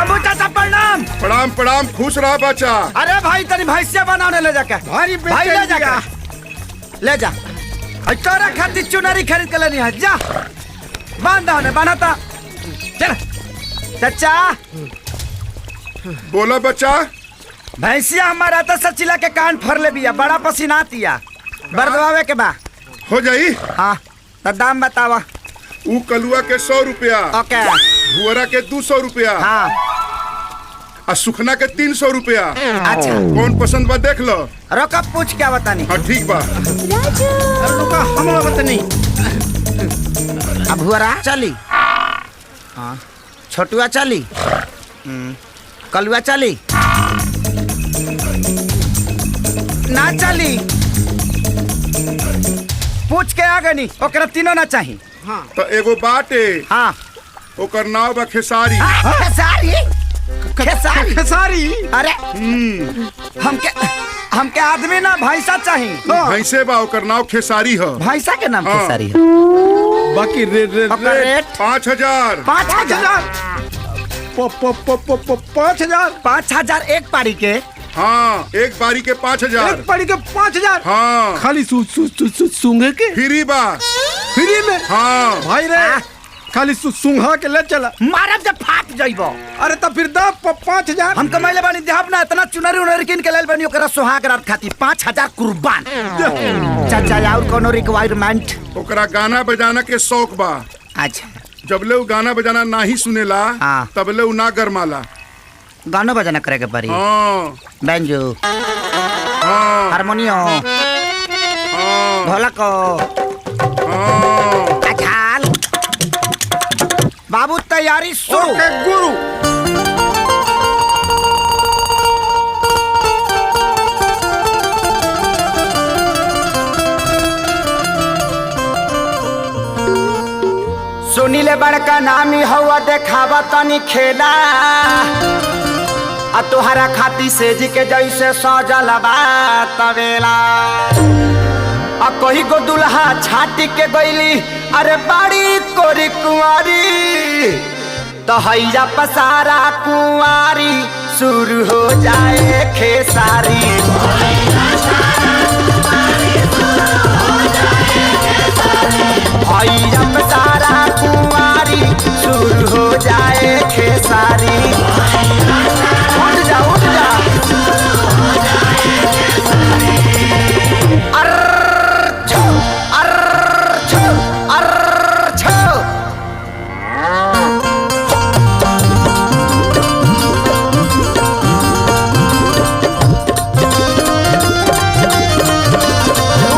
बाबू चाचा प्रणाम। प्रणाम प्रणाम, खुश रहा बच्चा। अरे भाई तनी भैंसिया बनाने ले जाके भाई ले जाके ले जा। तोरा खातिर चुनरी खरीद के लेनी है, जा बांधा ने बनाता। चल चाचा। बोला बच्चा। भैंसिया हमारा तो सचिला के कान फर ले बिया, बड़ा पसीना आतिया, बर्दवावे के बा हो जाई। हाँ तो दाम बतावा। ऊ कलुआ के 100 रुपया, ओके। भुअरा के 200 रुपया, हाँ। और सुखना के 300 रुपया। अच्छा कौन पसंद बा देख लो। रोका पूछ क्या बतानी। हाँ ठीक बा। रुका हम बतानी। अब हुआ चली। हाँ छोटुआ चली, कलुआ चली ना चली। पूछ के आ गनी ओकरा तीनों ना चाहिए। हाँ तो एगो बाटे। हाँ ओकर नाव बा खेसारी। खेसारी खेसारी खेसारी। अरे हमके आदमी ना भैंसा चाहिए। भैंसे बा, ओकर नाव खेसारी है। भैंसा के नाम खेसारी है। बाकी रेट 5000। 5000 5000 एक पारी के। हाँ एक बारी के 5000। एक पारी के 5000। हाँ खाली सूंघे के फ्री बा। फ्री में। हाँ भाई रे खाली सूंघा के ले चला। मारब जब फाट जाइबो। अरे तो फिर दा 5000। हम कमाइले बानी देहब ना, इतना चुनरी उनरी किन के लेल बानी ओकरा सुहाग रात खाती 5000 कुर्बान। चाचा और कोनो रिक्वायरमेंट? ओकरा गाना बजाना के शौक बा। अच्छा जबले उ गाना बजाना नाही सुनेला तबले उ ना गरमाला। गाना बजाना करे के पड़ी। हाँ बैंजो, हाँ हारमोनियम, हाँ ढोलक, हाँ। झाल। बाबू तैयारी शुरू। गुरु सुनीले बड़का नामी हवा देखावा तनी खेला। आ तुहरा खाती से जी के जैसे सजल बा तवेला। आ कही गो दुल्हा छाटी के गईली, अरे बाड़ी कोरी कुंवारी। तो हैया पसारा कुंवारी शुरू हो जाए खेसारी। हैया पसारा कुंवारी शुरू हो जाए खेसारी। उठ जा उठ जा। अर्रछो अर्रछो अर्रछो।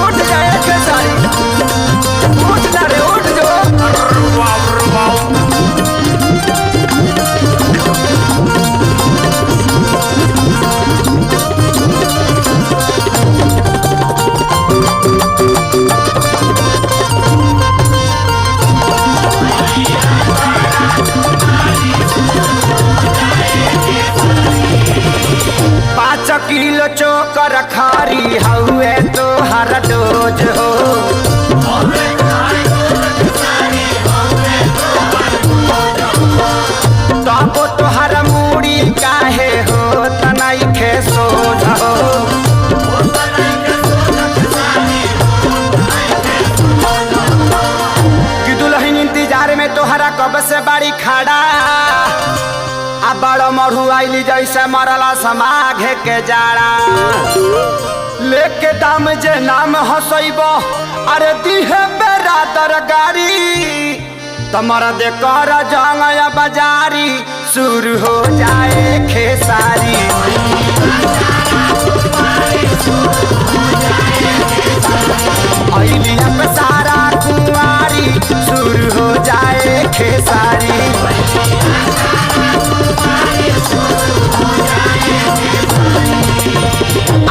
उठ जाए खेसारी, उठ जा रे उठ जो। पाँच किलो चोकर खारी हउए तो हर डोज हो। तबो तो हर मूड़ी काहे हो तनाई खे सोझ हो। कि दुल्हन इंतजार में तोहरा कब से बाड़ी खड़ा। आ बड़ो मढ़ू आईली जैसे मरला समाघे के जाड़ा। लेके दाम जे नाम हसैबो, अरे दीहे बेरादर गाड़ी। तमरा दे कर जंगया बाजारी शुरू हो जाए खेसारी। आईली अब सारा कुंवारी शुरू हो जाए खेसारी।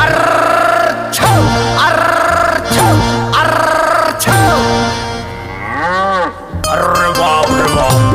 अर्रछो अर्रछो अर्रछो। अरे बाप रे बाप।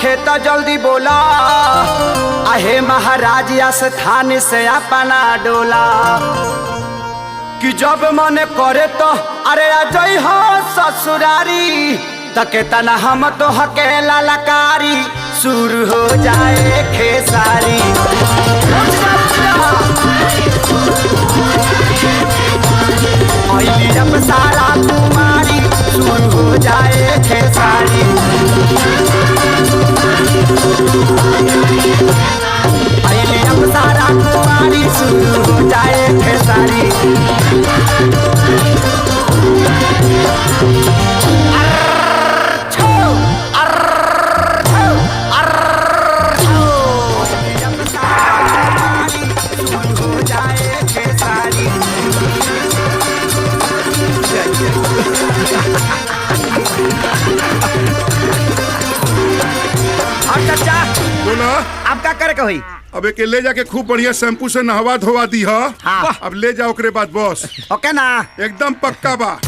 खे तो जल्दी बोला, आहे महाराज स्थान से अपना डोला। कि जब मन करे तो अरे अजय हो ससुरारी, तके तना हम तो हकेला लकारी, शुरू हो जाए खेसारी। अब सारा कुमारी, शुरू हो जाए खेसारी। अब सारा कुमारी, शुरू हो जाए खेसारी। बोला अब क्या करे के होई? अब एक ले जाके खूब बढ़िया शैम्पू से नहवा धोवा दी है। हाँ। अब ले जाओ ओकरे बाद बस ओके ना? एकदम पक्का बा।